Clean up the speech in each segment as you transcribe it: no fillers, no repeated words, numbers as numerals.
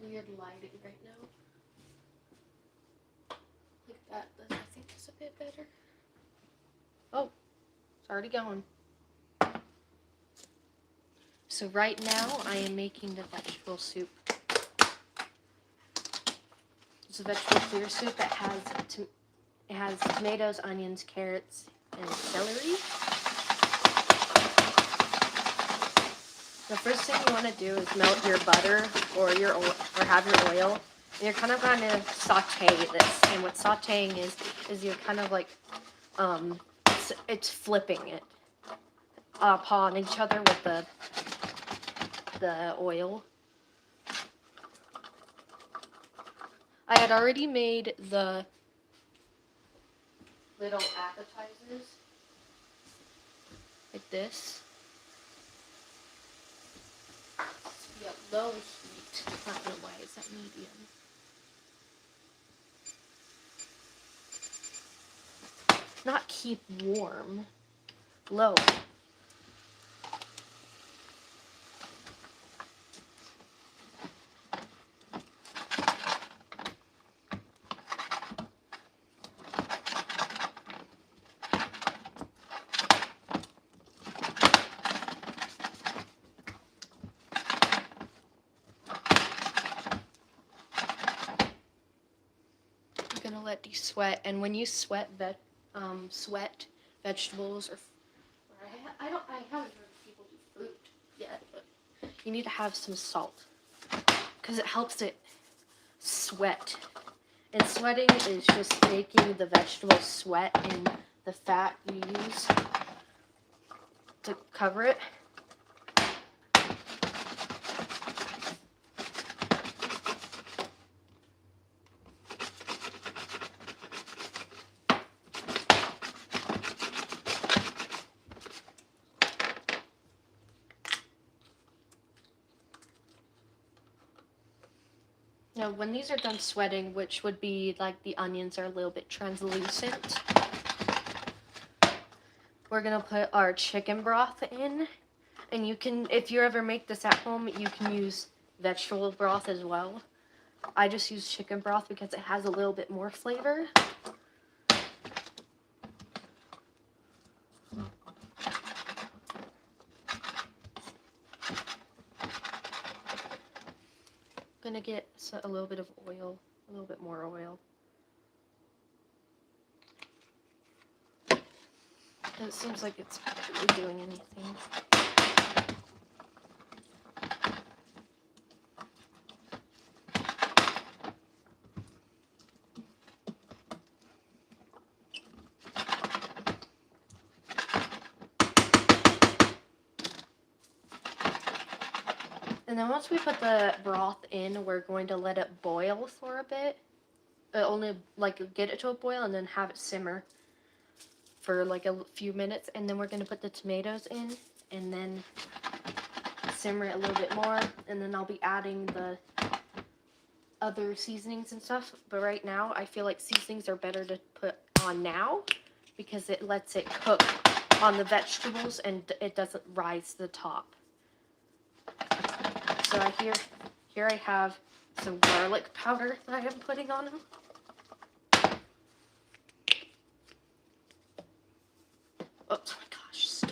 weird lighting right now. Like that. I think that's a bit better. Oh, it's already gone. So right now I am making the vegetable soup. It's a vegetable clear soup that has tomatoes, onions, carrots, and celery. The first thing you want to do is melt your butter or your oil, or have your oil. And you're kind of going to saute this. And what sauteing is you're kind of like it's flipping it upon each other with the oil. I had already made the little appetizers like this. Yeah, low heat. I don't know why is that medium. Not keep warm. Low. I'm gonna let these sweat, and when you sweat vegetables, or I haven't heard people do fruit yet, but you need to have some salt because it helps it sweat. And sweating is just making the vegetables sweat in the fat you use to cover it. Now, when these are done sweating, which would be like the onions are a little bit translucent, we're gonna put our chicken broth in. And you can, if you ever make this at home, you can use vegetable broth as well. I just use chicken broth because it has a little bit more flavor. I'm gonna get a little bit of oil, a little bit more oil. It seems like it's not really doing anything. And then once we put the broth in, we're going to let it boil for a bit. Only like get it to a boil and then have it simmer for like a few minutes. And then we're going to put the tomatoes in and then simmer it a little bit more. And then I'll be adding the other seasonings and stuff. But right now, I feel like seasonings are better to put on now because it lets it cook on the vegetables and it doesn't rise to the top. So here I have some garlic powder that I am putting on them. Oh my gosh, stop.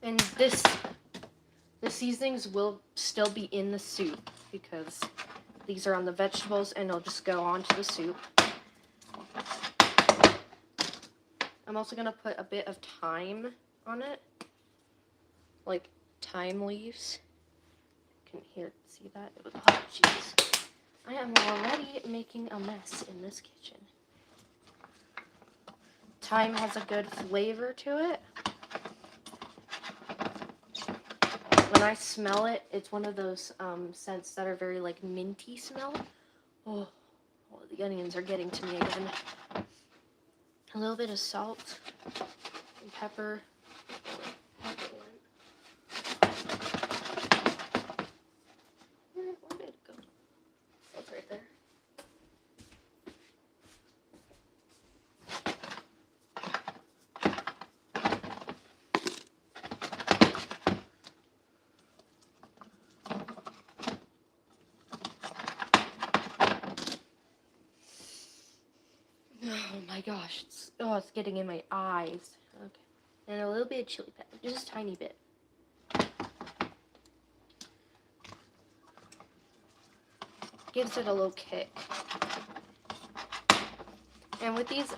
And the seasonings will still be in the soup because these are on the vegetables and they'll just go on to the soup. I'm also going to put a bit of thyme on it. Like thyme leaves. You can see that? Oh, jeez. I am already making a mess in this kitchen. Thyme has a good flavor to it. When I smell it, it's one of those scents that are very like minty smell. Oh, the onions are getting to me again. A little bit of salt and pepper. Where did it go? Oh, it's right there. gosh, it's getting in my eyes. Okay. And a little bit of chili pepper, just a tiny bit. Gives it a little kick. And with these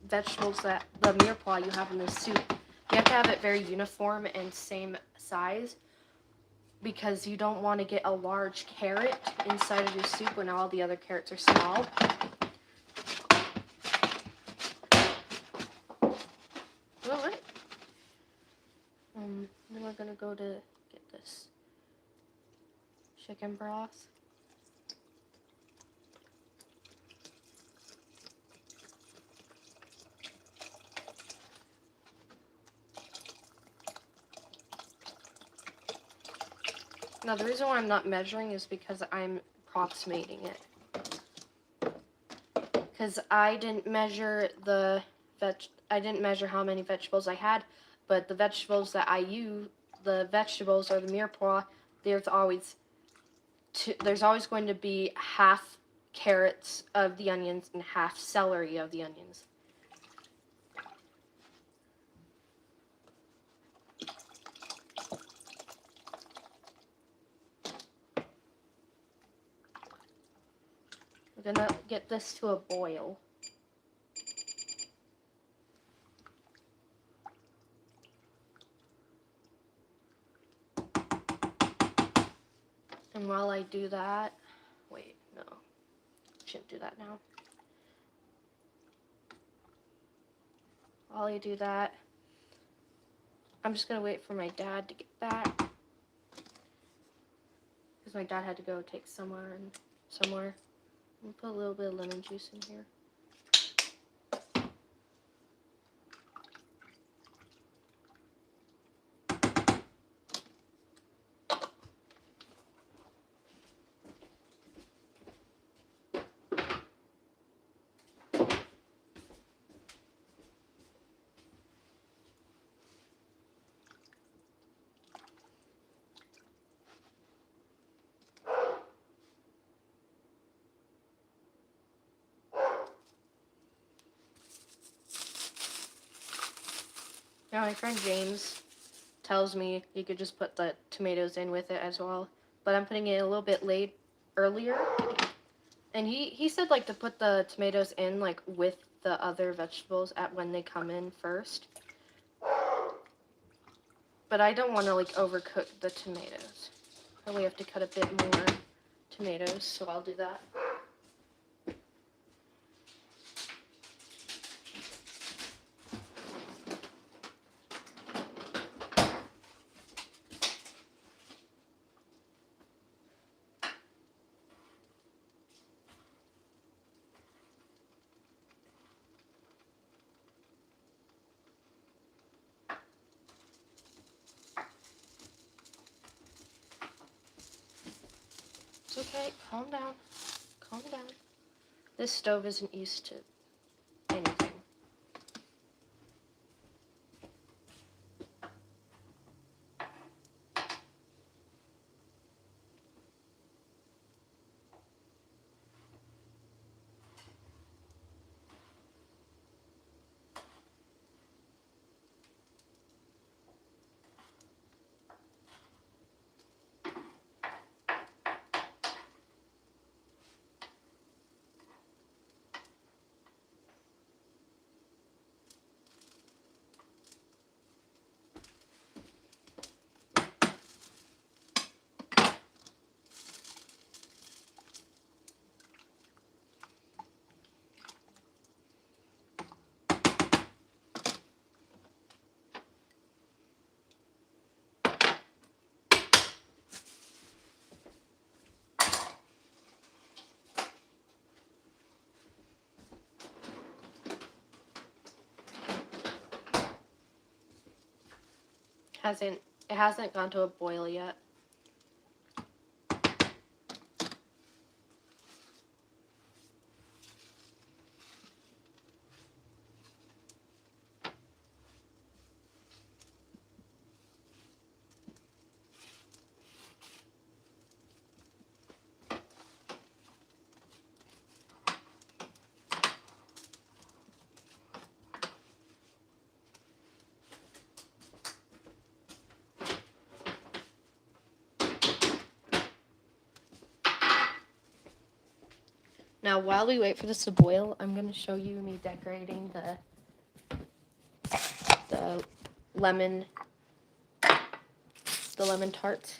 vegetables that the mirepoix you have in the soup, you have to have it very uniform and same size because you don't want to get a large carrot inside of your soup when all the other carrots are small. Alright. Then we're gonna go to get this chicken broth. Now the reason why I'm not measuring is because I'm approximating it. Because I didn't measure I didn't measure how many vegetables I had, but the vegetables that I use, the vegetables or the mirepoix, there's always going to be half carrots of the onions and half celery of the onions. We're gonna get this to a boil. And while I do that, wait, no, shouldn't do that now. While I do that, I'm just gonna wait for my dad to get back. Because my dad had to go take somewhere. I'm gonna put a little bit of lemon juice in here. Now my friend James tells me you could just put the tomatoes in with it as well, but I'm putting it a little bit earlier. And he said like to put the tomatoes in like with the other vegetables when they come in first. But I don't want to like overcook the tomatoes. Probably have to cut a bit more tomatoes, so I'll do that. It's okay, calm down. Calm down. This stove isn't used to anything. It hasn't gone to a boil yet. Now, while we wait for this to boil, I'm going to show you me decorating the lemon the lemon tart.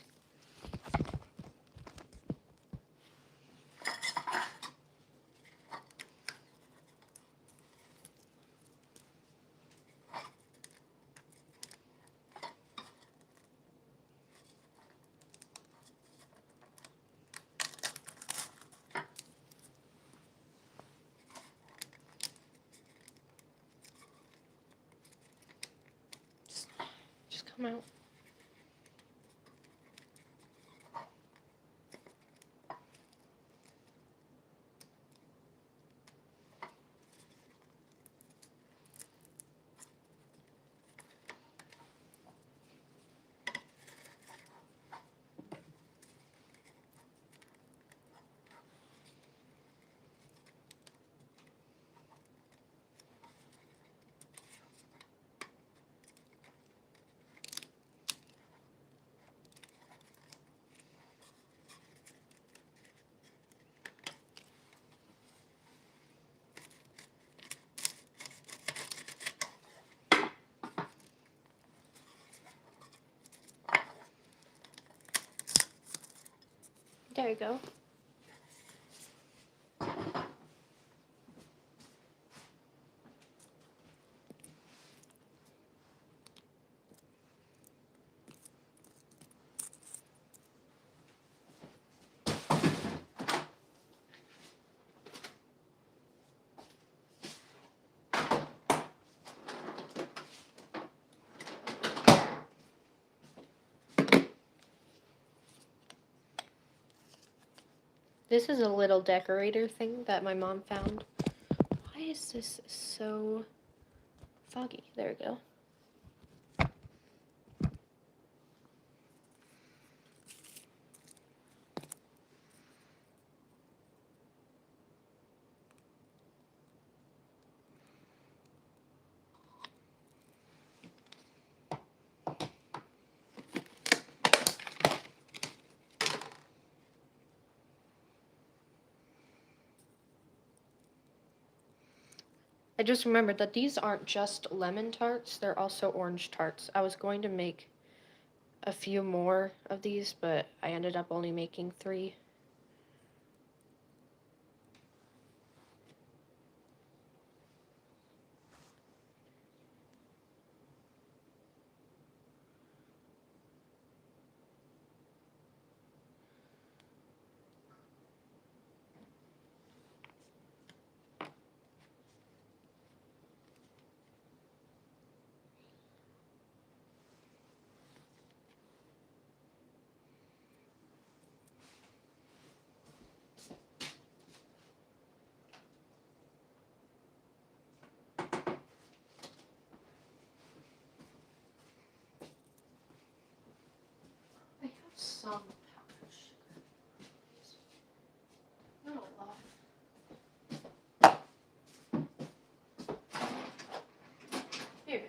Just come out. There you go. This is a little decorator thing that my mom found. Why is this so foggy? There we go. I just remembered that these aren't just lemon tarts, they're also orange tarts. I was going to make a few more of these, but I ended up only making 3. I have some powdered sugar. Not a lot. Here.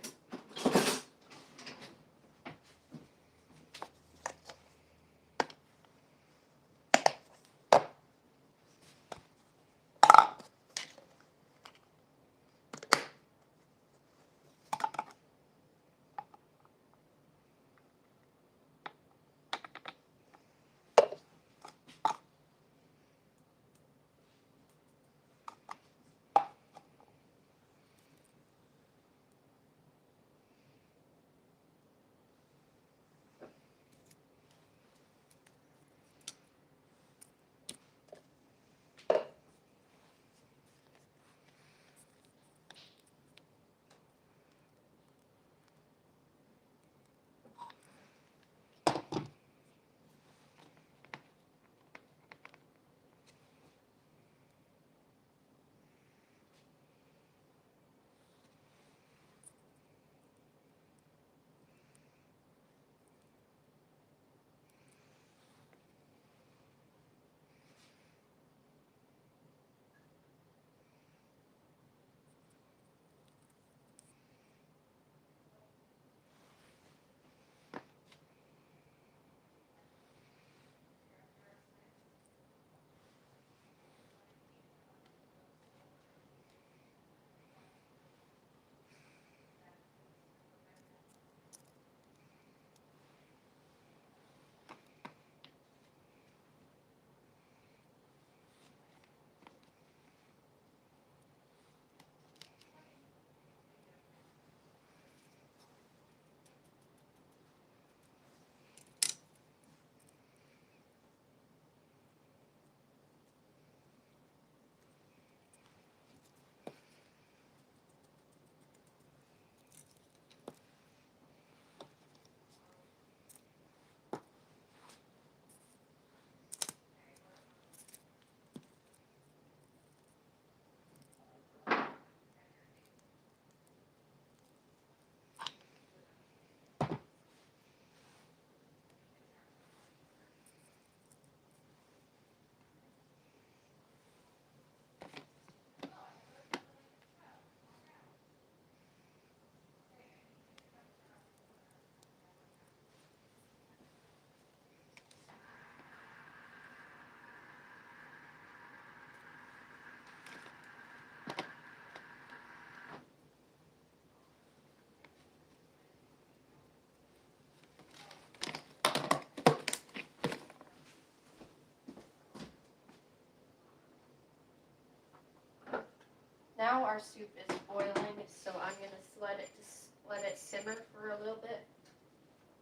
our soup is boiling, so I'm gonna let it simmer for a little bit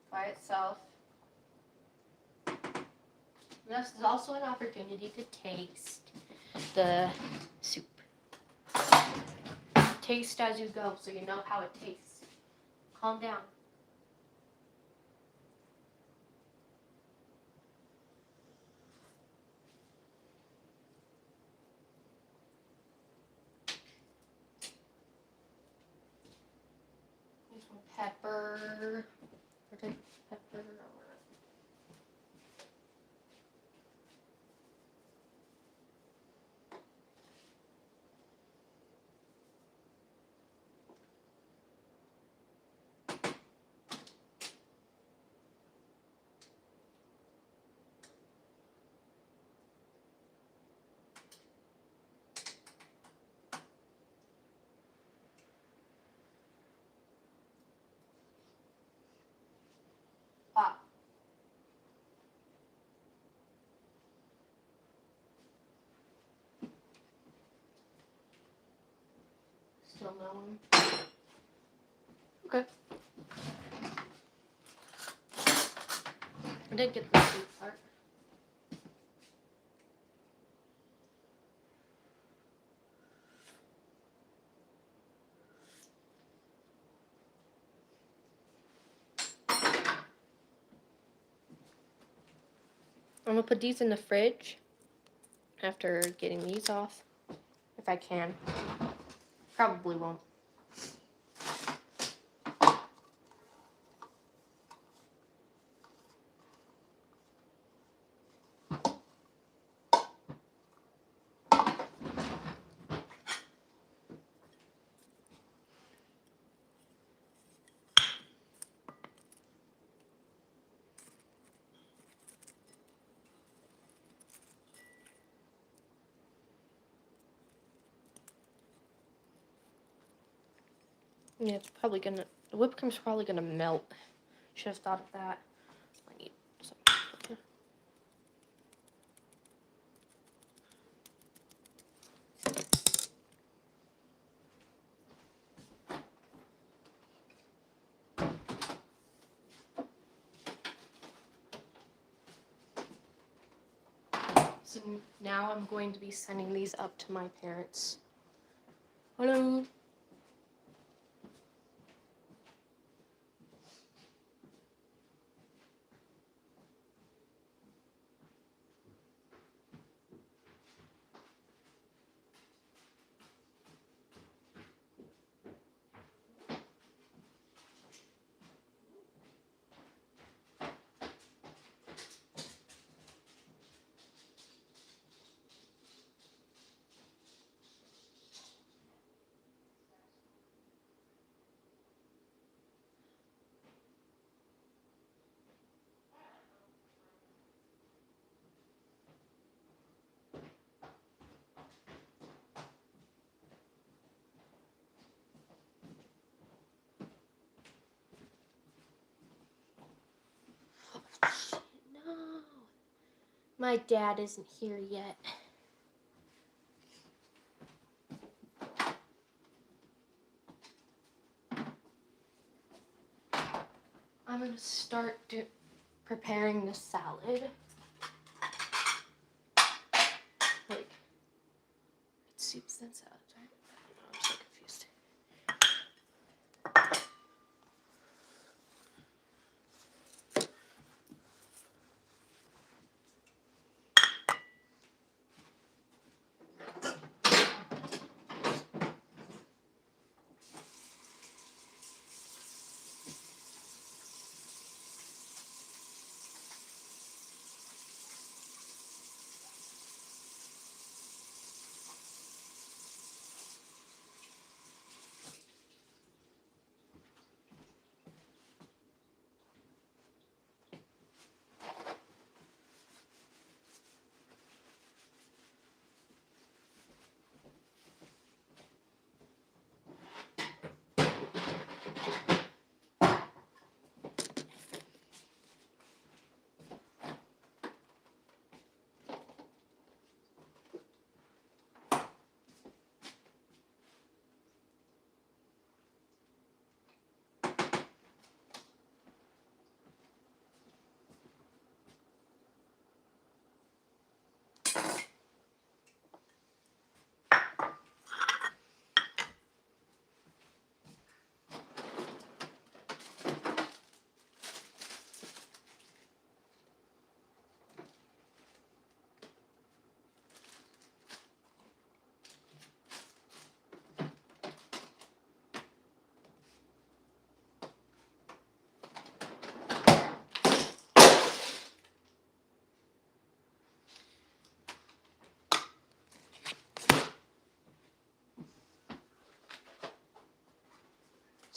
by itself. This is also an opportunity to taste the soup. Taste as you go, so you know how it tastes. Calm down. Here's some pepper. Pepper. Ah. Still no one. Okay. I did get the soup part. I'm gonna put these in the fridge after getting these off, if I can. Probably won't. Yeah, it's probably gonna, the whipped cream's probably gonna melt. Should have thought of that. I need some. So now I'm going to be sending these up to my parents. Hello. No. My dad isn't here yet. I'm gonna start preparing the salad. Like, it's soups and salads, right? I don't know, I'm so confused.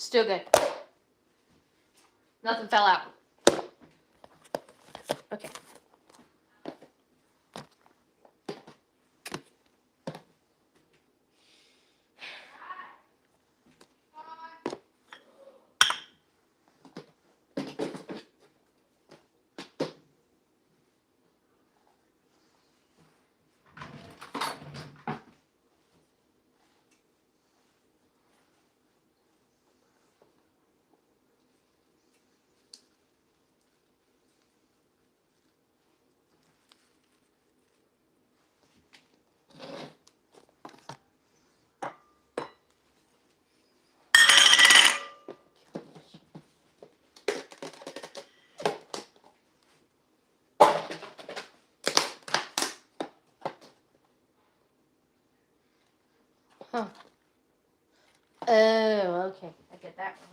Still good. Nothing fell out. Okay. Huh. Oh, okay. I get that wrong.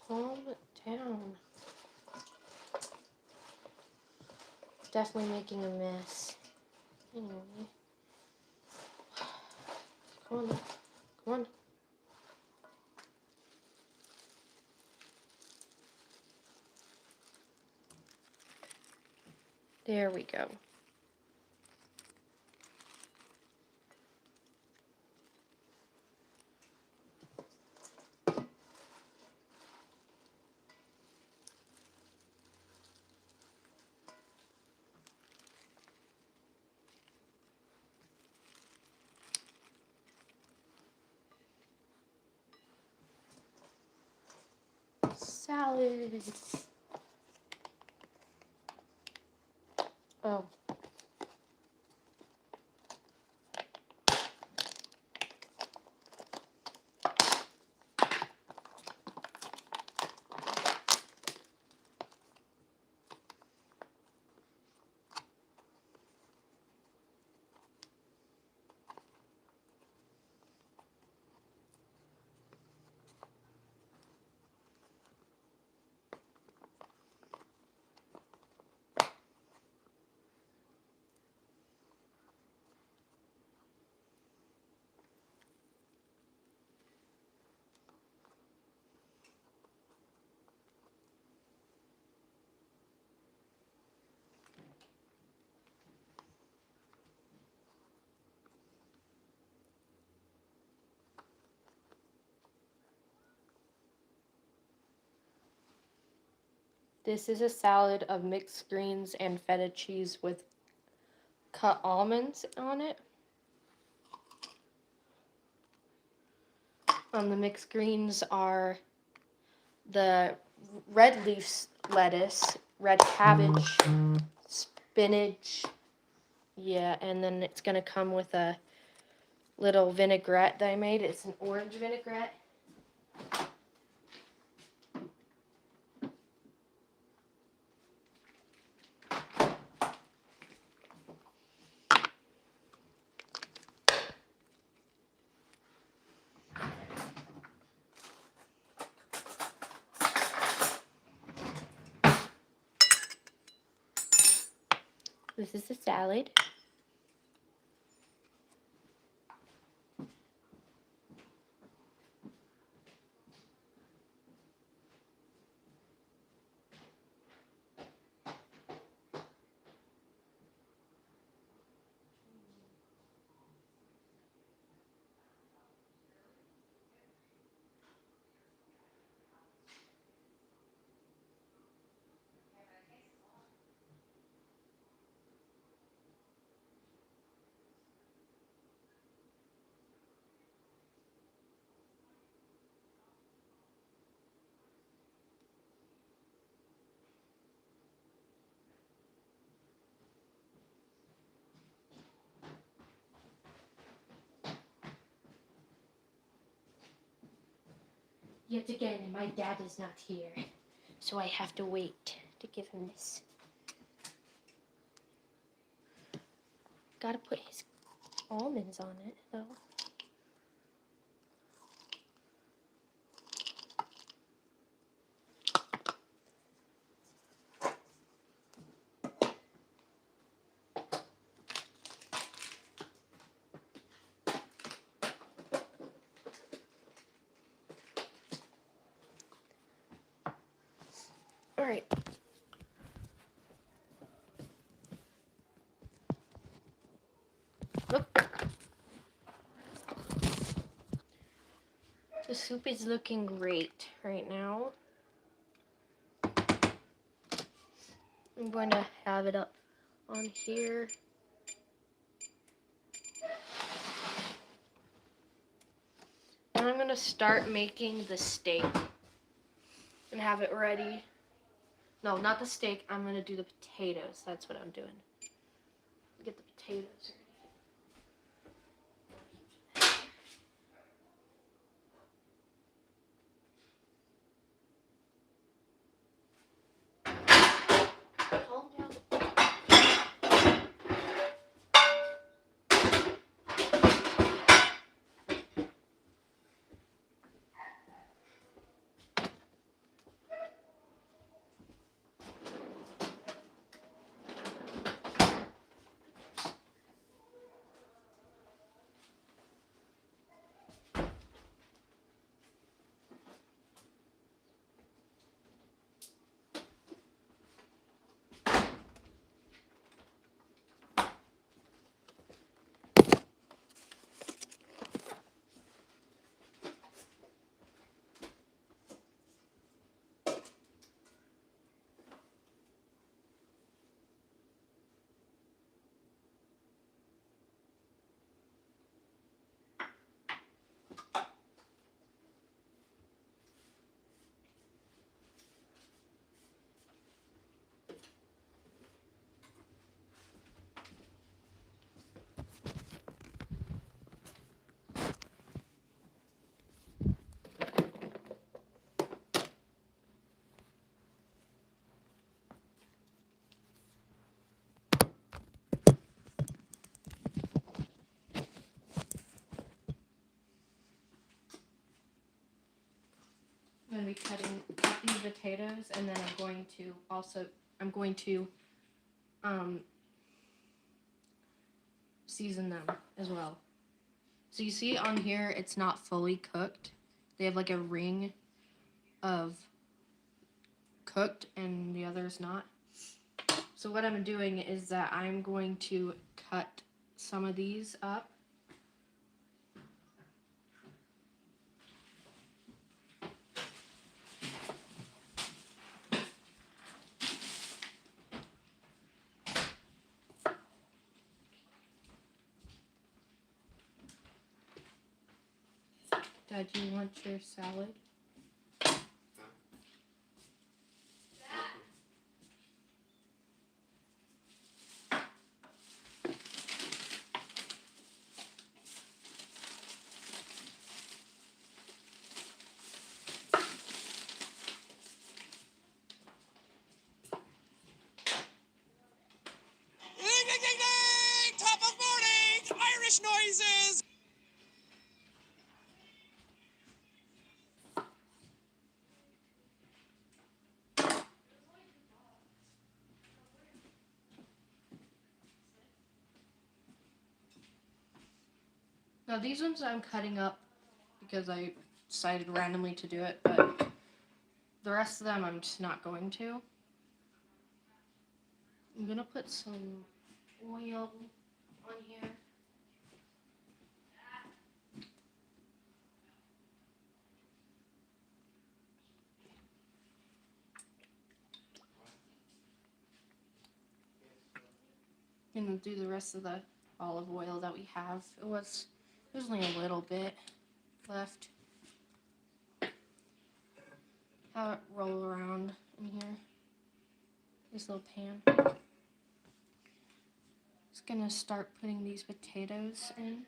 Calm down. Definitely making a mess. Anyway. Come on. Come on. There we go. Salad. Oh. This is a salad of mixed greens and feta cheese with cut almonds on it. The mixed greens are the red leaf lettuce, red cabbage, spinach. Yeah, and then it's going to come with a little vinaigrette that I made. It's an orange vinaigrette. This is the salad. Yet again, my dad is not here, so I have to wait to give him this. Gotta put his almonds on it, though. All right. Look. The soup is looking great right now. I'm going to have it up on here. And I'm going to start making the steak and have it ready. No, not the steak. I'm going to do the potatoes. That's what I'm doing. Get the potatoes ready. Calm down. I'm going to be cut these potatoes, and then I'm going to season them as well. So you see on here, it's not fully cooked. They have like a ring of cooked, and the other is not. So what I'm doing is that I'm going to cut some of these up. Dad, do you want your salad? Ding, ding, ding, ding! Top of morning! Irish noises! Now these ones I'm cutting up because I decided randomly to do it, but the rest of them I'm just not going to. I'm gonna put some oil on here. Gonna do the rest of the olive oil that we have. There's only a little bit left. Have it roll around in here. This little pan. Just gonna start putting these potatoes in.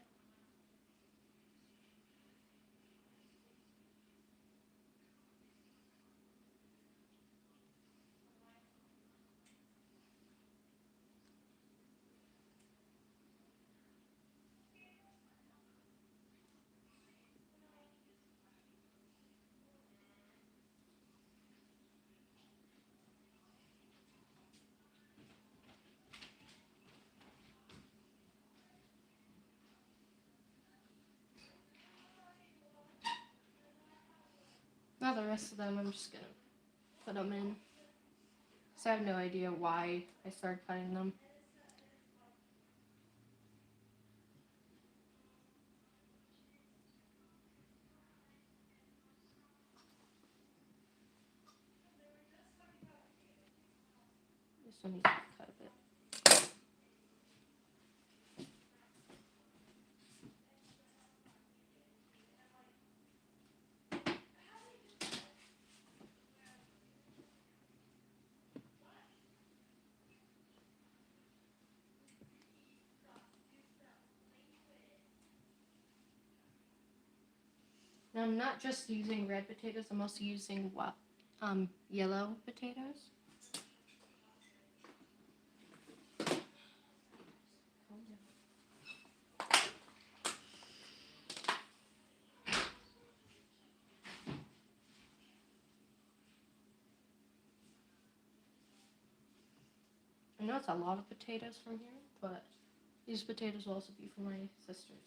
Now the rest of them, I'm just gonna put them in. So I have no idea why I started cutting them. This one needs to be cut a bit. Now I'm not just using red potatoes, I'm also using yellow potatoes. I know it's a lot of potatoes from here, but these potatoes will also be for my sisters.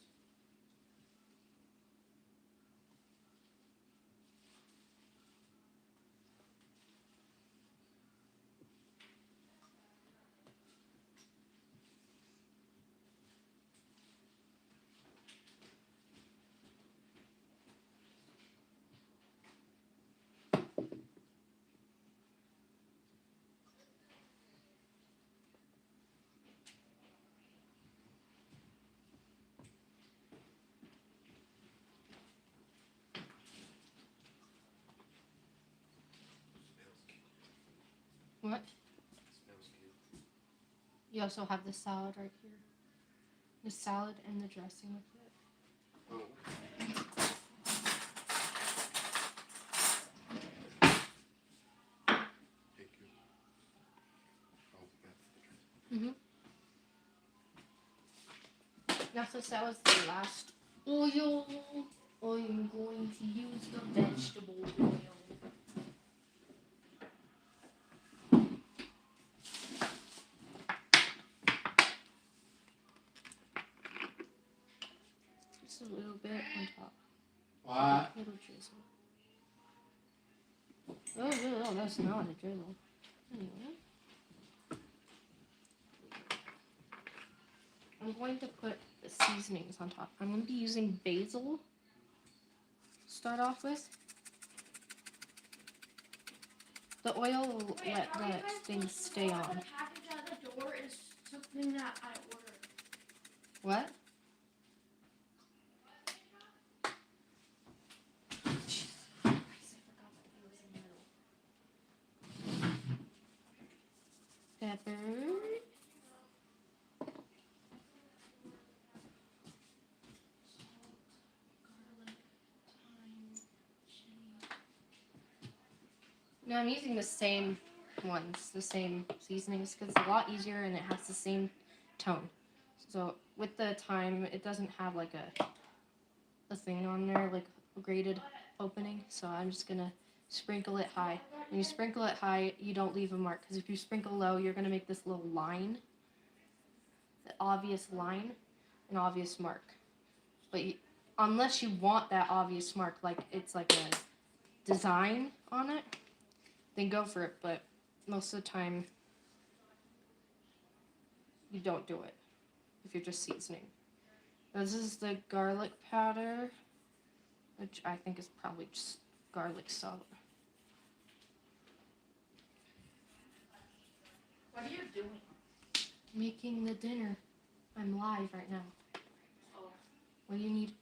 What? Smells good. You also have the salad right here. The salad and the dressing with it. Oh. Thank you. Oh, we got the dressing. Now since that was the last oil, I'm going to use the vegetable oil. Just a little bit on top. What? A little drizzle. Oh, that's not a drizzle. Anyway. I'm going to put the seasonings on top. I'm going to be using basil to start off with. The oil will let that thing stay on. The package at the door is something that I ordered. What? Pepper. No, I'm using the same ones, the same seasonings, because it's a lot easier and it has the same tone. So with the thyme, it doesn't have like a thing on there, like a graded opening. So I'm just gonna sprinkle it high. When you sprinkle it high, you don't leave a mark, because if you sprinkle low, you're gonna make this little line, the obvious line, an obvious mark. But unless you want that obvious mark, like it's like a design on it, then go for it, but most of the time, you don't do it if you're just seasoning. This is the garlic powder, which I think is probably just garlic salt. What are you doing? Making the dinner. I'm live right now. Oh, What do you need?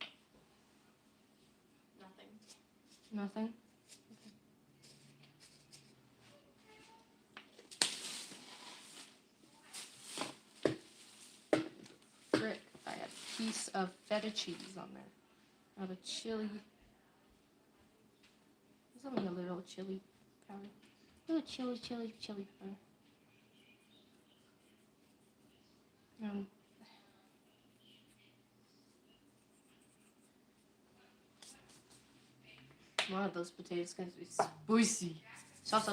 nothing. Nothing? Frick, I had a piece of feta cheese on there. I have a chili. There's only a little chili powder. Little chili powder. One of those potatoes is going to be spicy. Stop.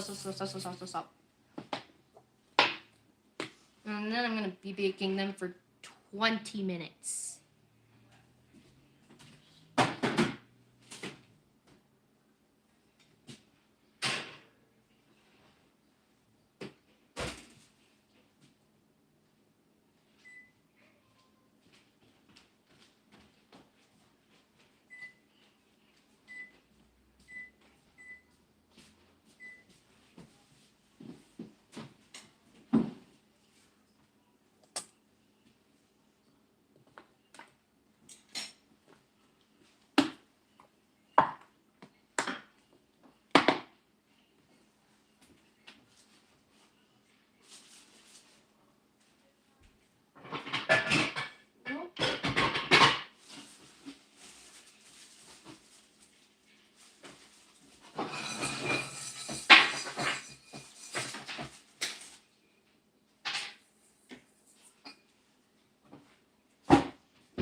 And then I'm going to be baking them for 20 minutes.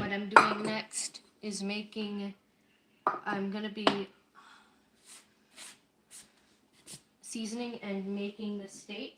what I'm doing next is I'm gonna be seasoning and making the steak.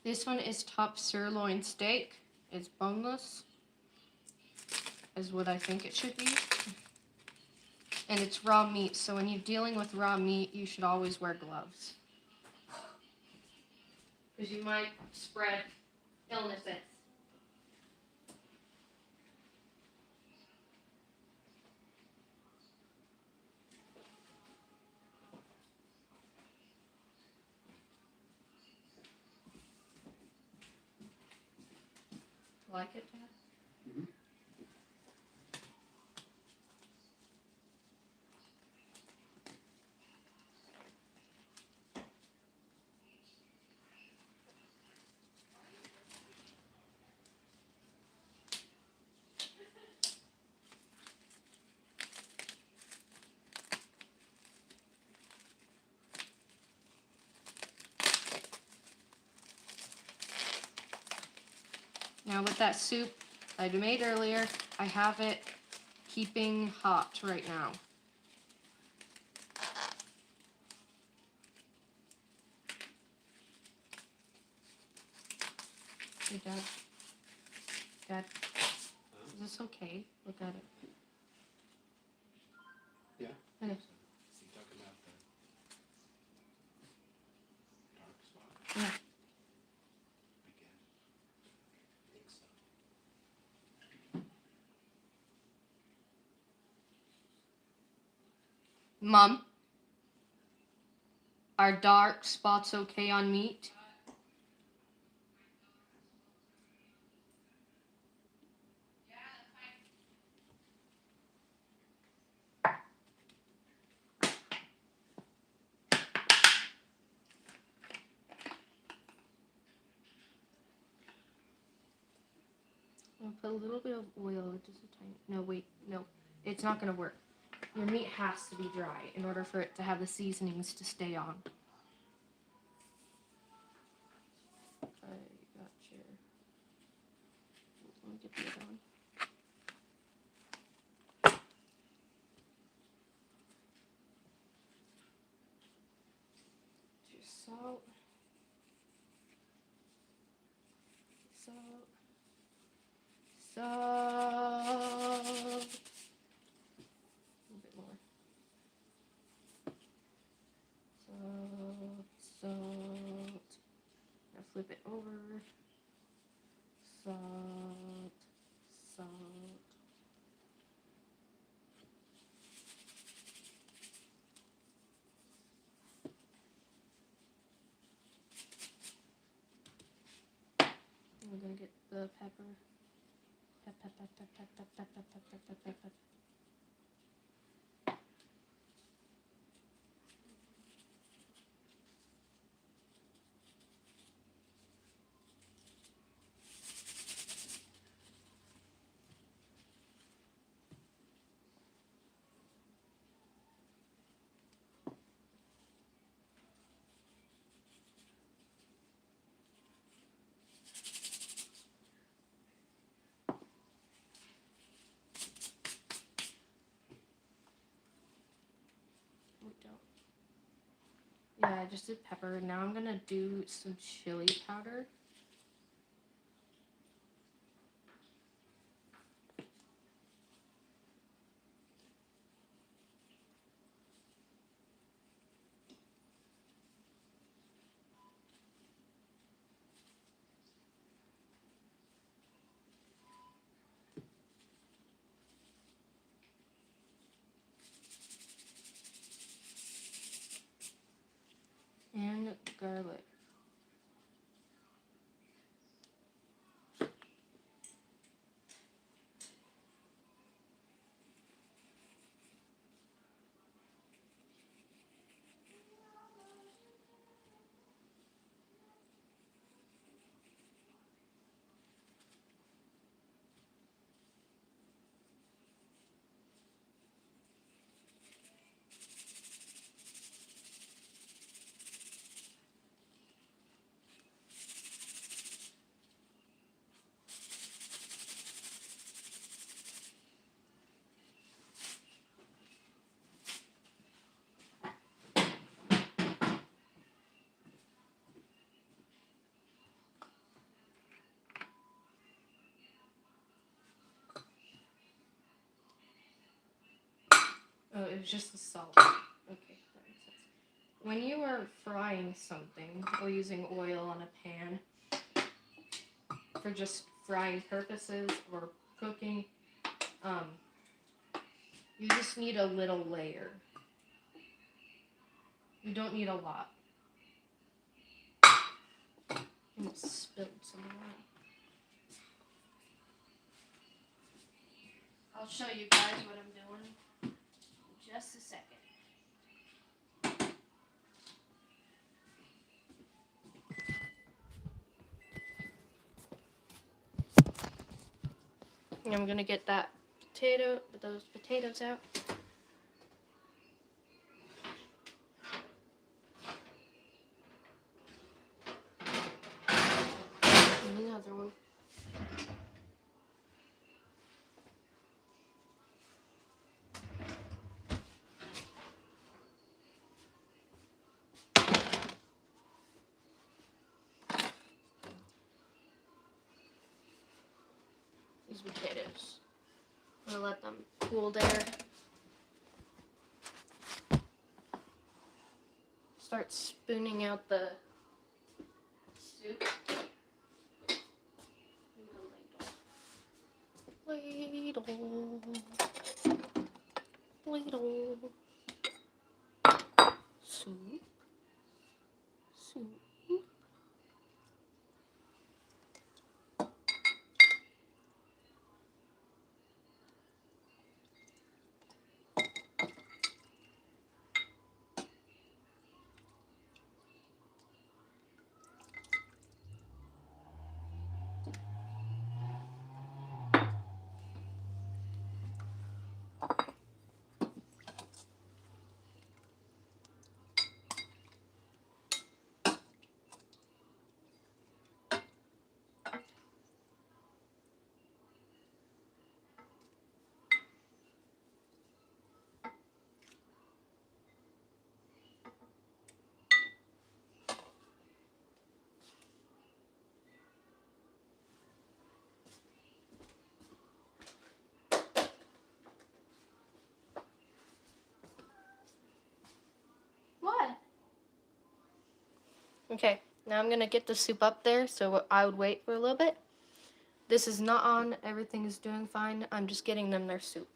This one is top sirloin steak. It's boneless, is what I think it should be. And it's raw meat, so when you're dealing with raw meat, you should always wear gloves. Because you might spread illnesses. Like it, Dad? Mhm. Now with that soup I made earlier, I have it keeping hot right now. Hey, Dad. Dad, is this okay? Look at it. Yeah. I know. So you talking about the dark spot? Yeah. I guess. I think so. Mom, are dark spots okay on meat? I'll put a little bit of oil, just a tiny. No, wait, no, it's not gonna work. Your meat has to be dry in order for it to have the seasonings to stay on. I got your. Let me get the other one. Your salt. Salt. Salt. A little bit more. Salt. Now flip it over. Salt. Salt. We're gonna get the pepper. Pep. Yeah, I just did pepper. Now I'm gonna do some chili powder. Oh, it was just the salt. Okay, that makes sense. When you are frying something or using oil on a pan for just frying purposes or cooking, you just need a little layer. You don't need a lot. I'm spilled some more. I'll show you guys what I'm doing in just a second. And I'm gonna get those potatoes out. And another one. These potatoes. I'm gonna let them cool there. Start spooning out the soup. Ladle. Ladle. Soup. Soup. What? Okay, now I'm gonna get the soup up there, so I would wait for a little bit. This is not on, everything is doing fine. I'm just getting them their soup.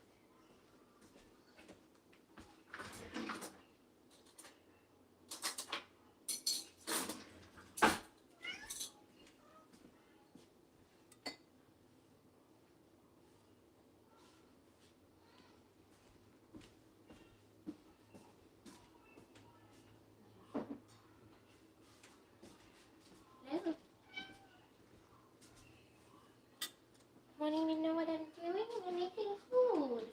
I don't even know what I'm doing. I'm making food.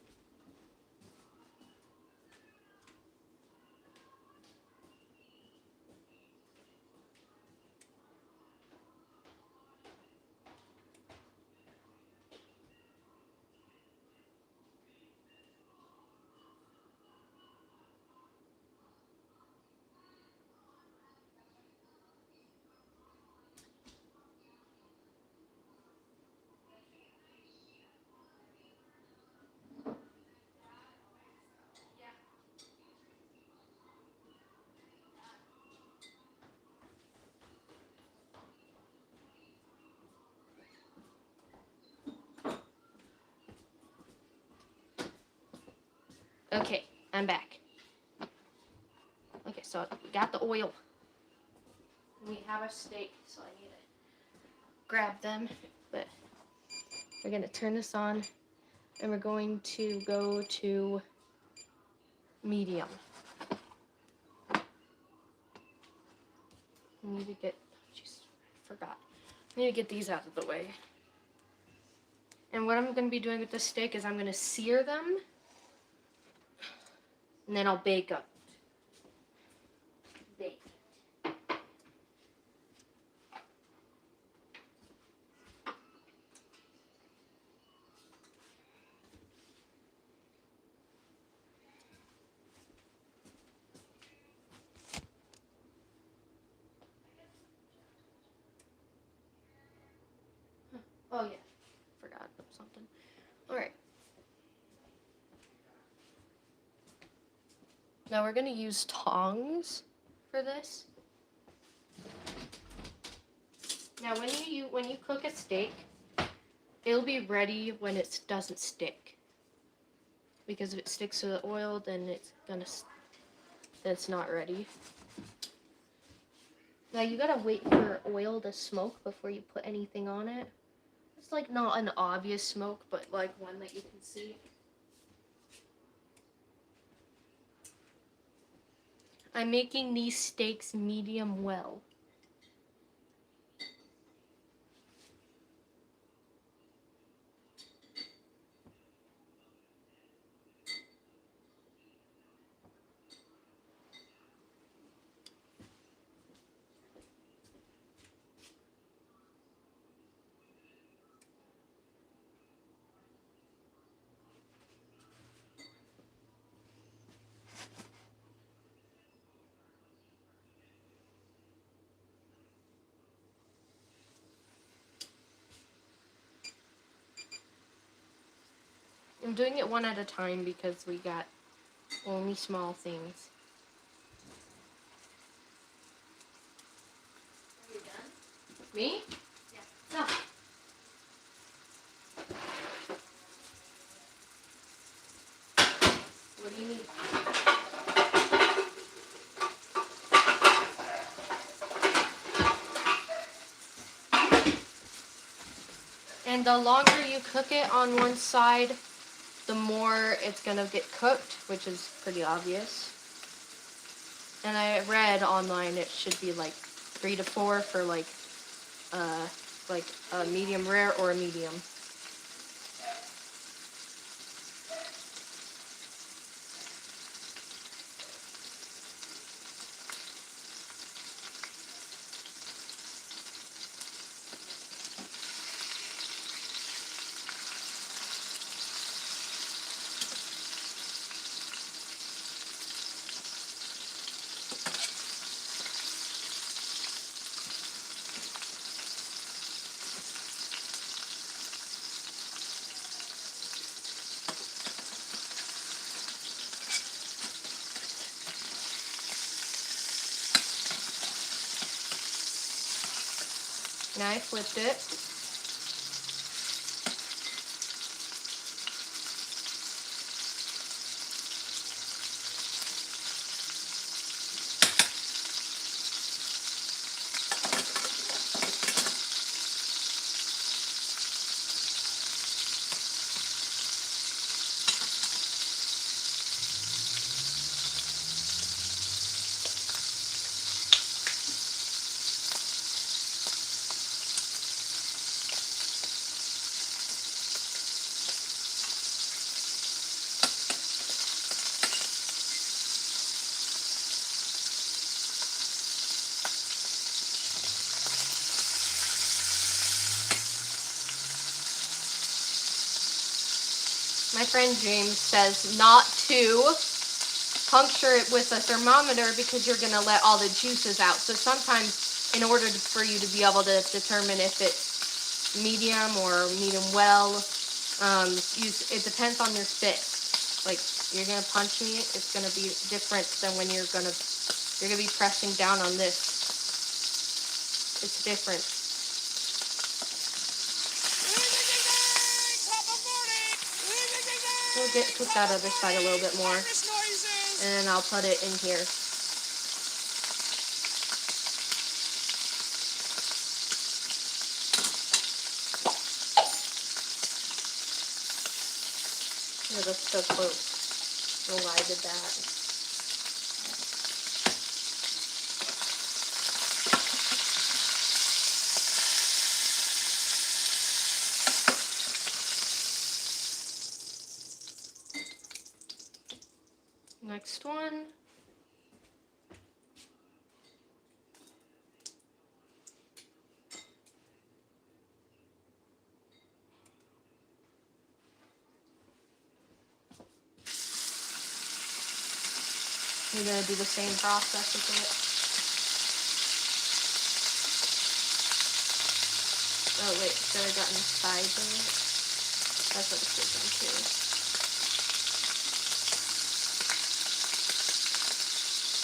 Okay, I'm back. Okay, so we got the oil. We have a steak, so I need to grab them. But we're gonna turn this on, and we're going to go to medium. I need to get, jeez, I forgot. I need to get these out of the way. And what I'm gonna be doing with this steak is I'm gonna sear them, and then I'll bake them. Bake. Oh yeah, forgot something. All right. Now we're gonna use tongs for this. Now when you cook a steak, it'll be ready when it doesn't stick. Because if it sticks to the oil, then then it's not ready. Now you gotta wait for oil to smoke before you put anything on it. It's like not an obvious smoke, but like one that you can see. I'm making these steaks medium well. I'm doing it one at a time because we got only small things. Are you done? Me? Yeah. No. What do you need? And the longer you cook it on one side, the more it's gonna get cooked, which is pretty obvious. And I read online it should be like 3 to 4 for like a medium rare or a medium. Now I flipped it. My friend James says not to puncture it with a thermometer because you're going to let all the juices out. So sometimes in order for you to be able to determine if it's medium or medium well, it depends on your fist. Like you're going to punch me, it's going to be different than when you're going to be pressing down on this. It's different. We'll cook that other side a little bit more, and then I'll put it in here. Yeah, that's so close. I don't know why I did that. Next one. You're going to do the same process with it. Oh wait, should I have gotten sides of it? That's what it should have done too.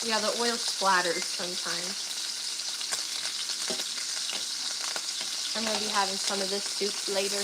Yeah, the oil splatters sometimes. I'm gonna be having some of this soup later.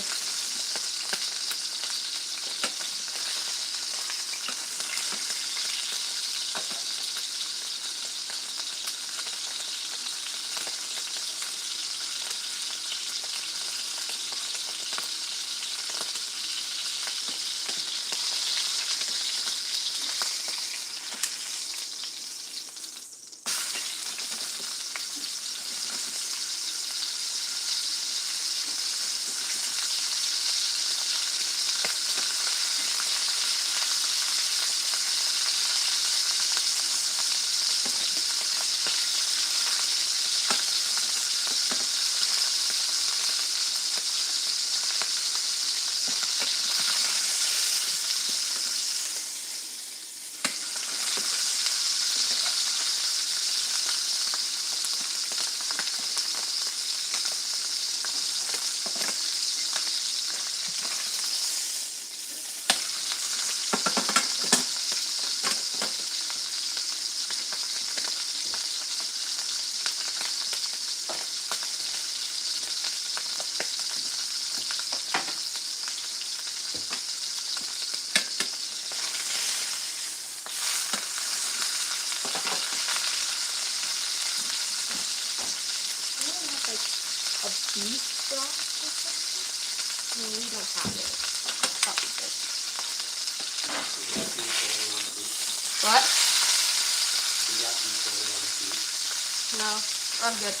A beef broth or something? No, we don't have it. Probably good. What? No, I'm good.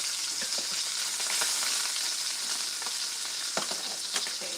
Okay.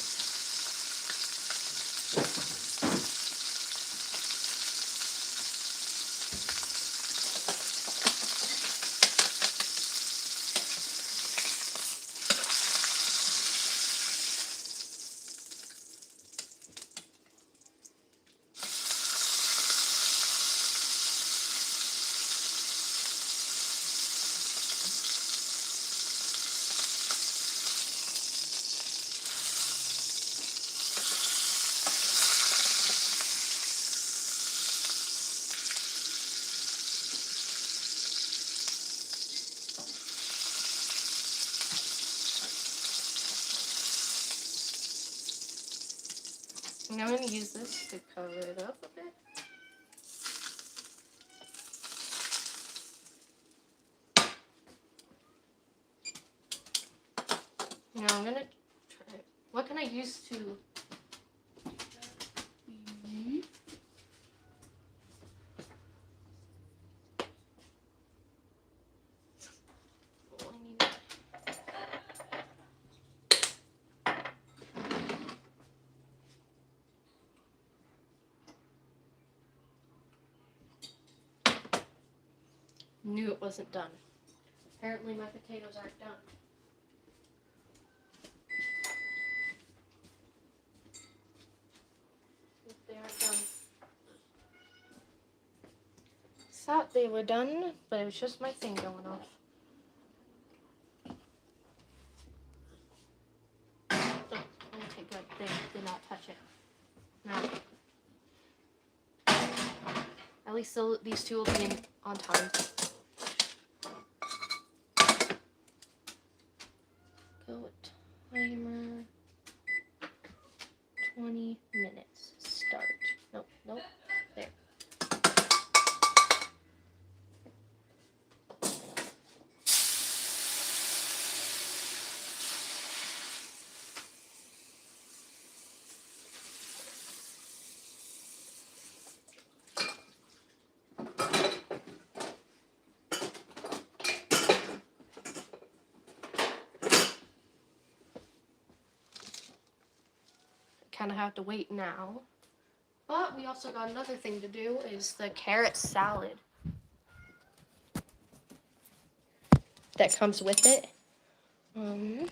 And I'm going to use this to cover it up a bit. Now I'm going to try. What can I use to? Oh, I need. Knew it wasn't done. Apparently my potatoes aren't done. If they aren't done. Thought they were done, but it was just my thing going off. Oh, okay, good. They did not touch it. No. At least these two will be on time. Go with timer. 20 minutes. Start. Nope, nope. There. Kind of have to wait now. But we also got another thing to do is the carrot salad that comes with it. Meow.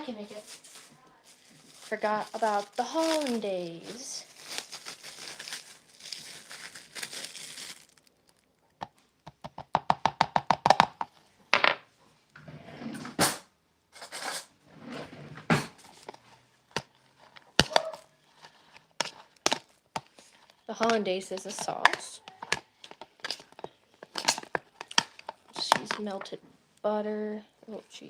can make it. Forgot about the hollandaise. The hollandaise is a sauce. Just use melted butter. Oh, jeez.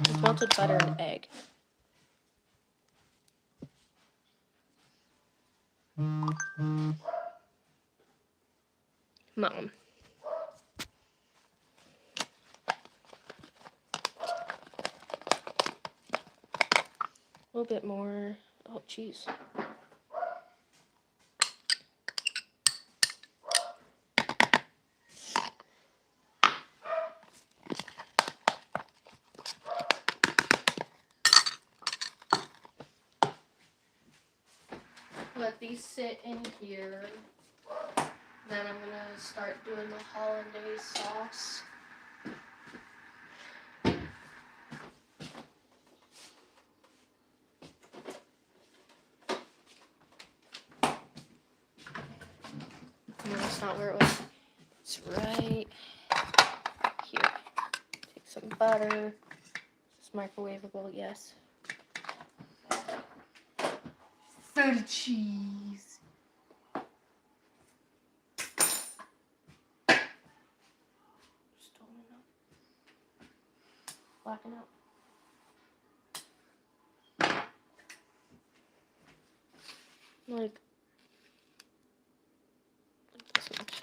It's melted butter and egg. Mom. A little bit more. Oh, jeez. Let these sit in here. Then I'm gonna start doing the hollandaise sauce. No, that's not where it was. It's right here. Take some butter. It's microwavable, yes. Feta cheese. Still enough. Blacking out. Like this much.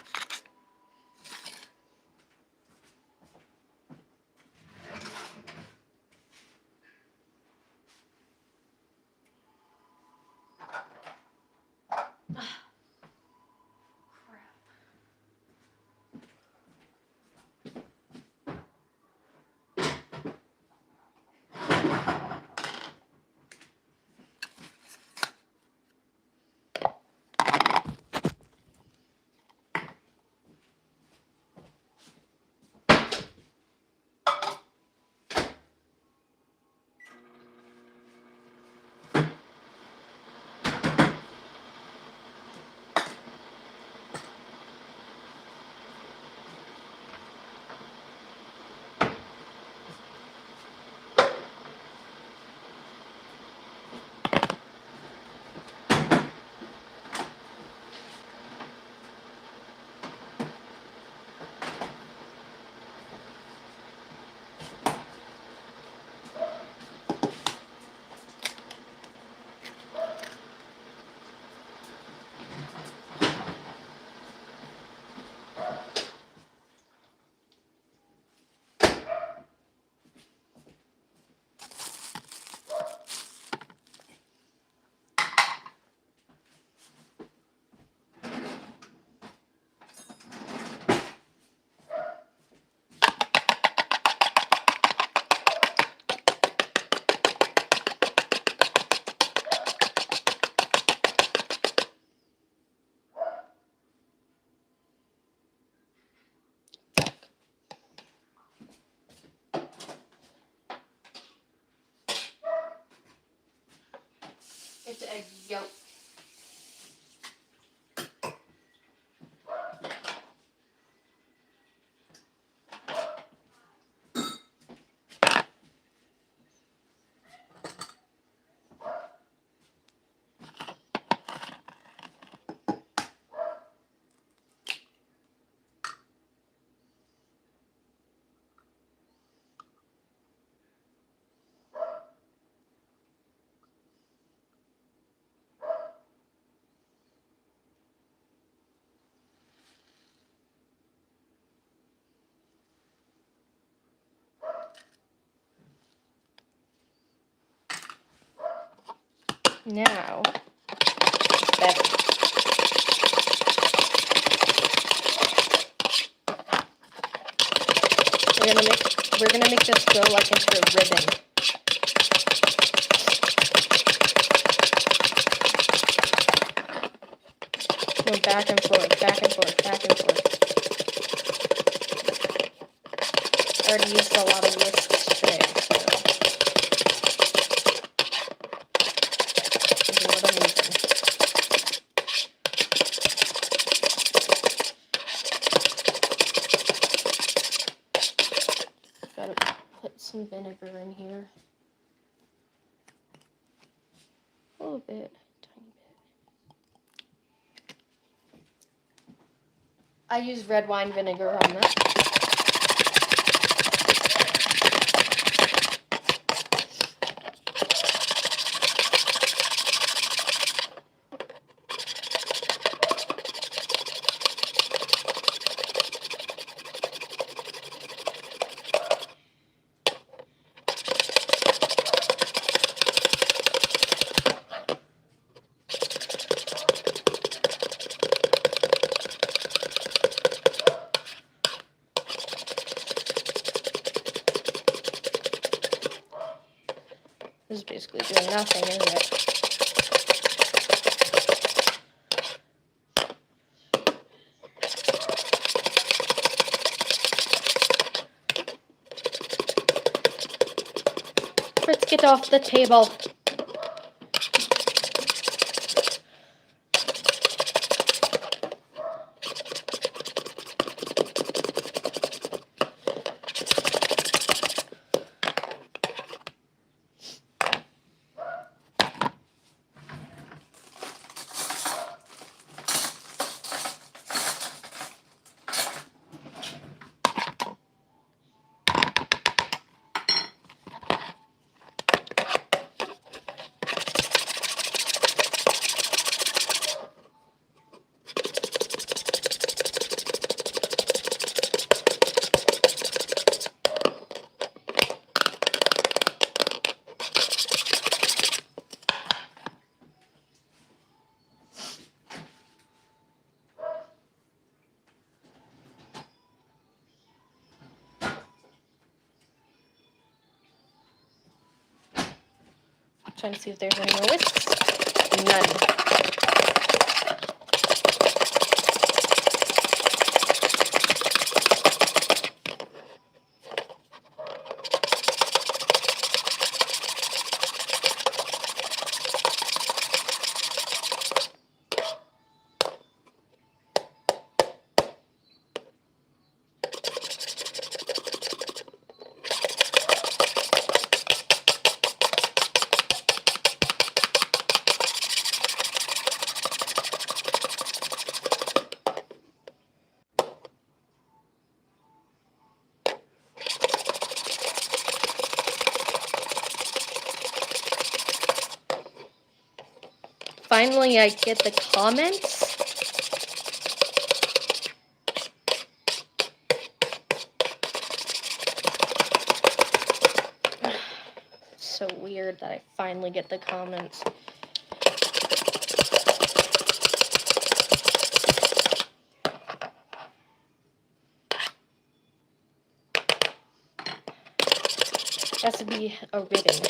It's a yolk. Now, better. We're gonna make this go like into a ribbon. Going back and forth, back and forth, back and forth. I already used a lot of whisks today, so this is what I'm using. Gotta put some vinegar in here. A little bit, tiny bit. I use red wine vinegar on that. This is basically doing nothing, isn't it? Let's get off the table. Trying to see if there's any more whisks. None. Finally, I get the comments. It's so weird that I finally get the comments. Has to be a ribbon.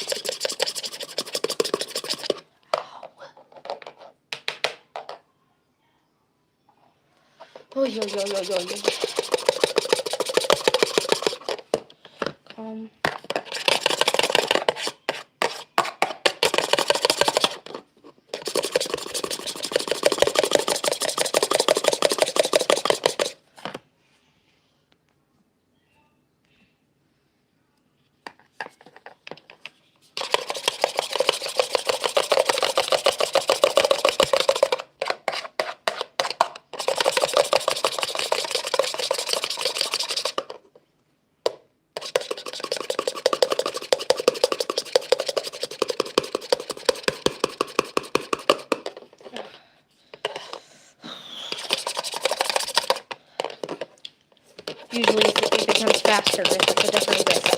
Oh, yo. Usually it becomes faster if it's a different whisk.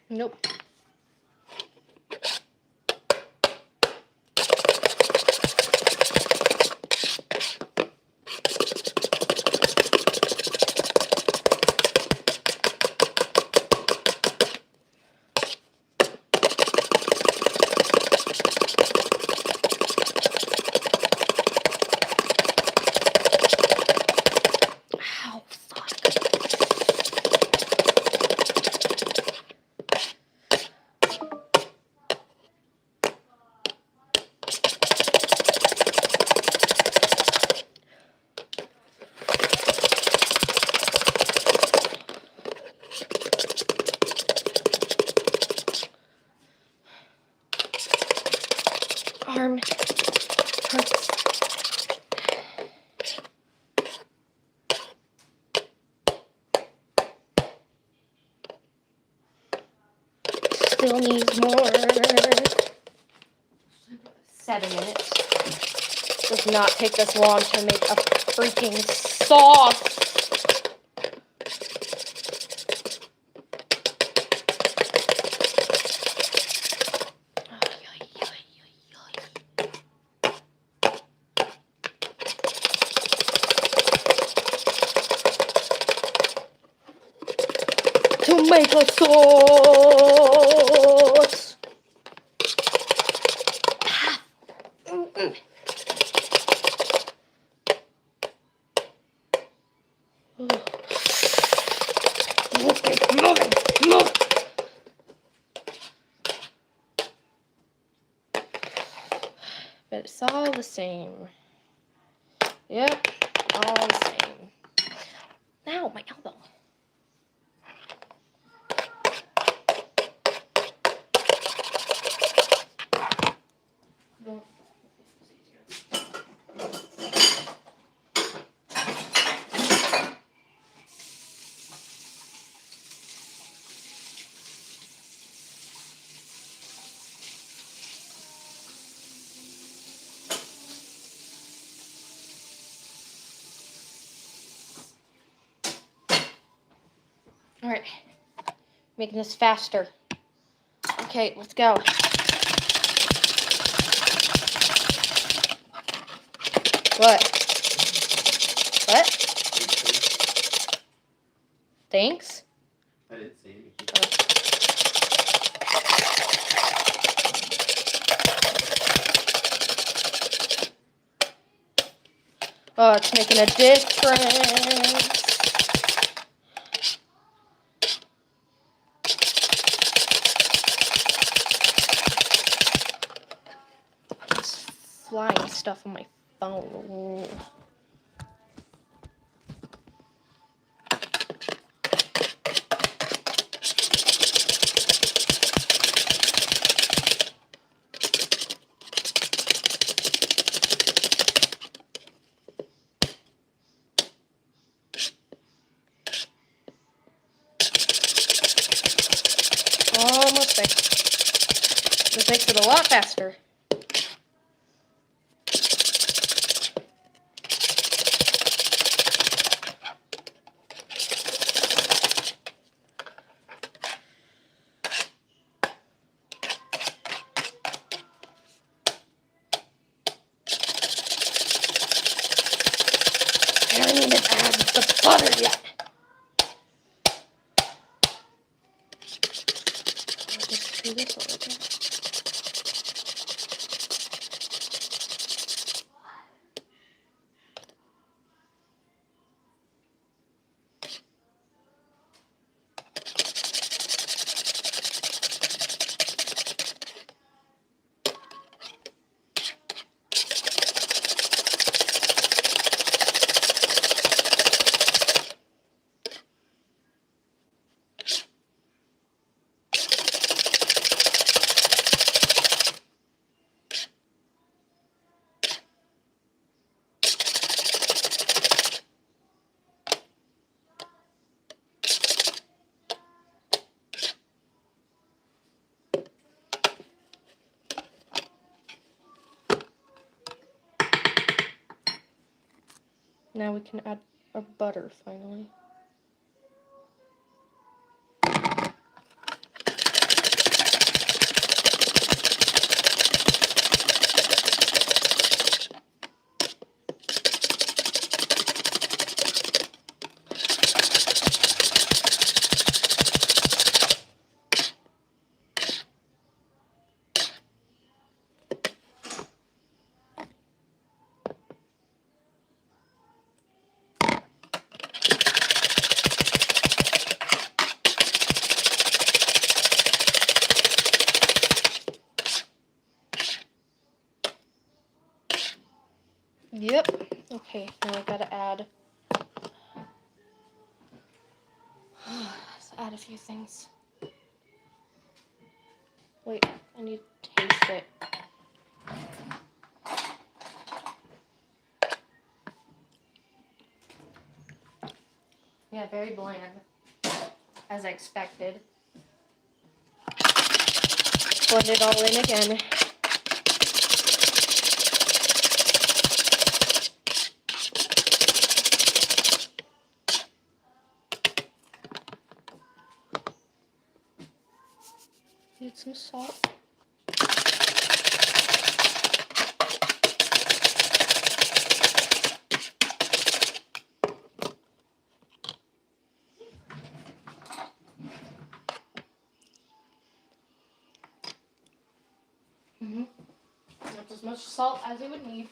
Nope. still needs more. 7 minutes. Does not take this long to make a freaking sauce. Tomato sauce. But it's all the same. Yep, all the same. Ow, my elbow. All right, making this faster. Okay, let's go. What? What? Thanks? I didn't say anything. Oh, it's making a difference. It's flying stuff on my phone. Almost there. This makes it a lot faster. I don't even add the butter yet. I'll just do this all again. Now we can add our butter finally. Yep. Okay, now I gotta add. Let's add a few things. Wait, I need to taste it. Yeah, very bland, as I expected. blend it all in again. Need some salt. That's as much salt as you would need.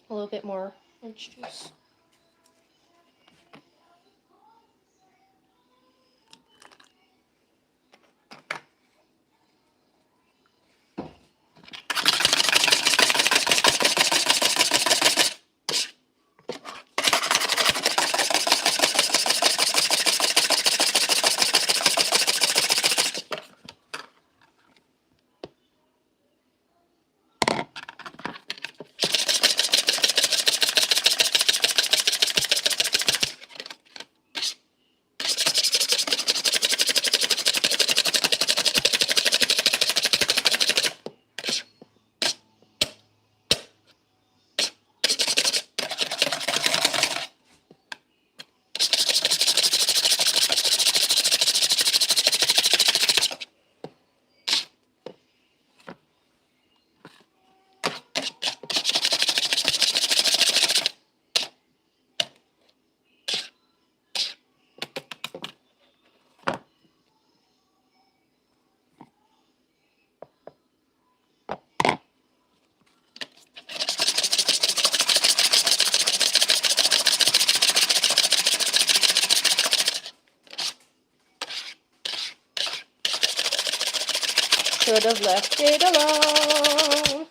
A little bit more orange juice. Should have left it alone.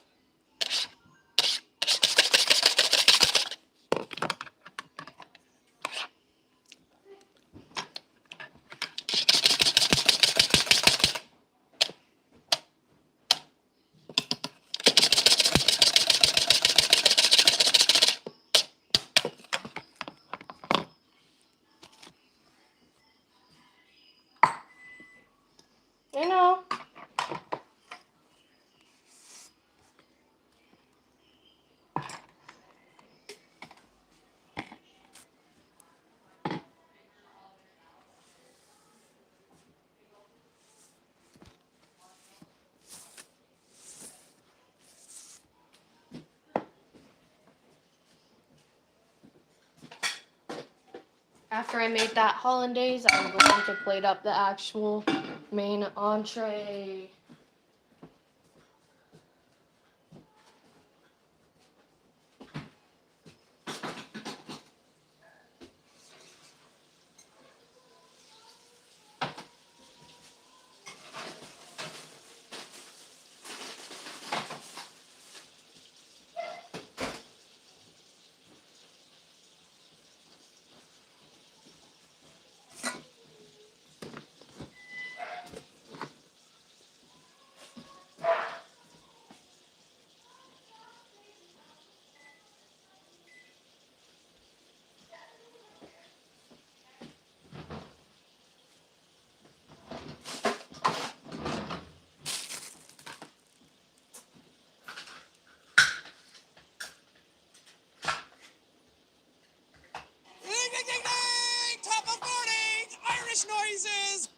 You know. After I made that hollandaise, I'm going to plate up the actual main entree. Ding, ding, ding, ding! Top of morning! Irish noises!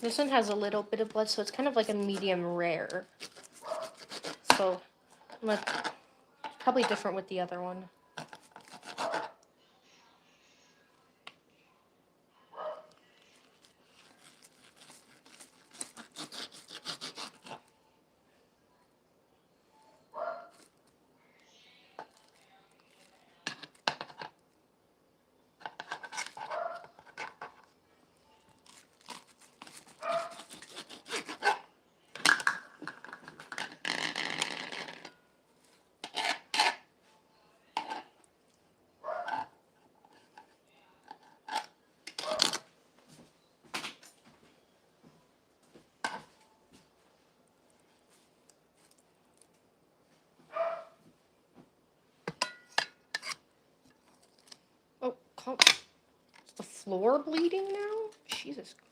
This one has a little bit of blood, so it's kind of like a medium rare. So, probably different with the other one. Oh, is the floor bleeding now? Jesus Christ.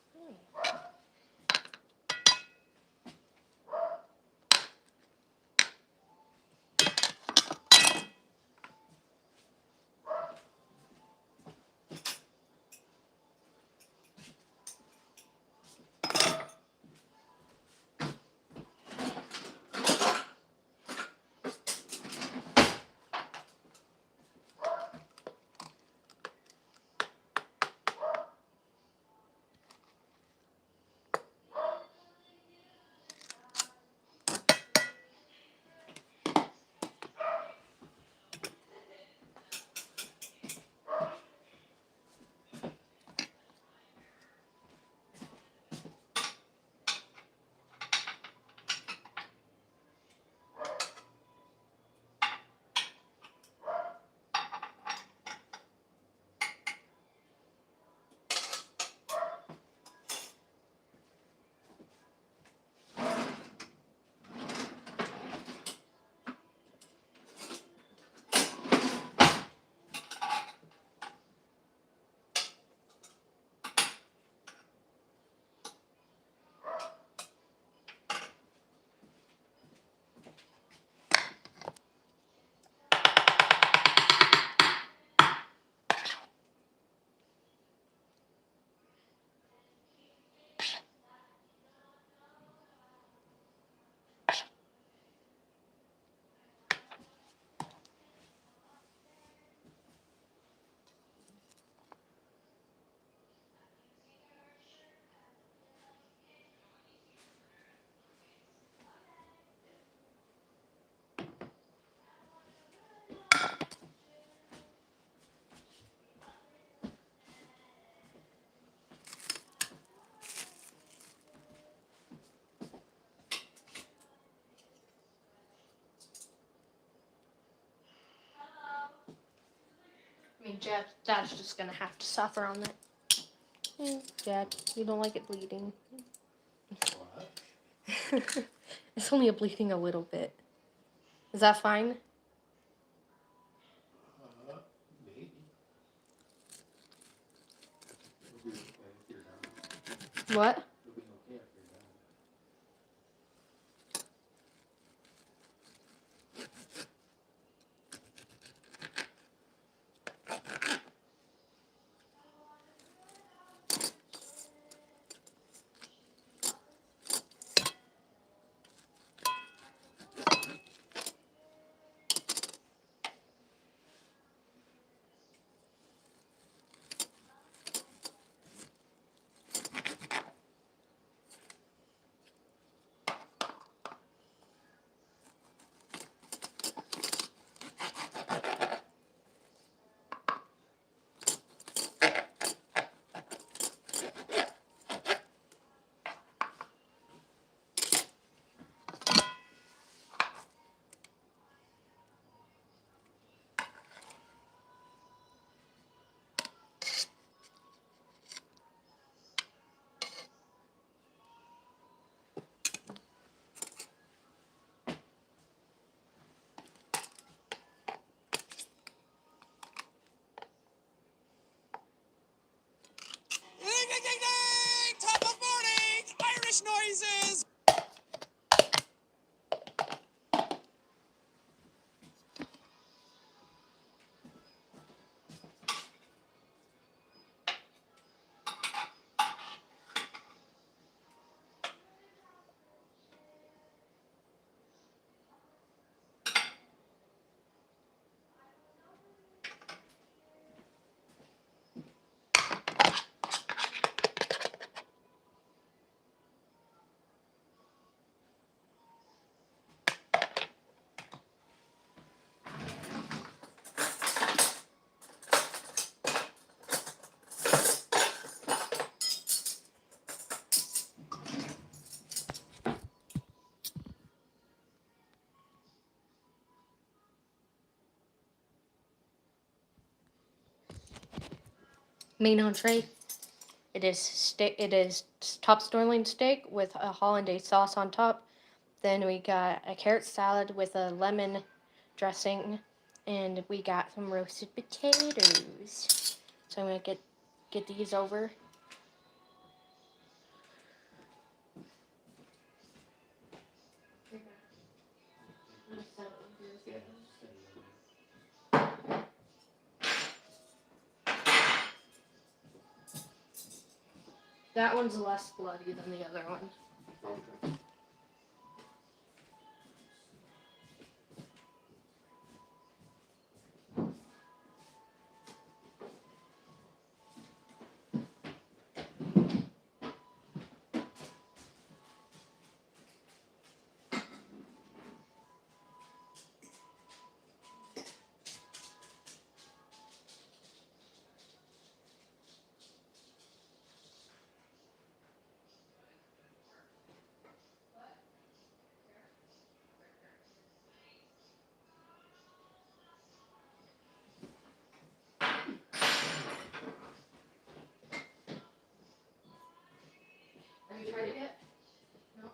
I mean, Dad's just gonna have to suffer on it. Dad, you don't like it bleeding. What? It's only bleeding a little bit. Is that fine? Maybe. It'll be okay if you're done. What? It'll be okay if you're done. main entree. It is steak. It is top sirloin steak with a hollandaise sauce on top. Then we got a carrot salad with a lemon dressing, and we got some roasted potatoes. So I'm gonna get these over. That one's less bloody than the other one. Okay. Have you tried it yet? No.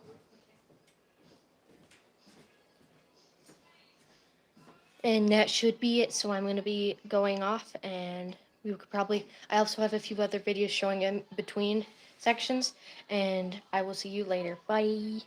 And that should be it. So I'm going to be going off, and we could probably. I also have a few other videos showing in between sections, and I will see you later. Bye.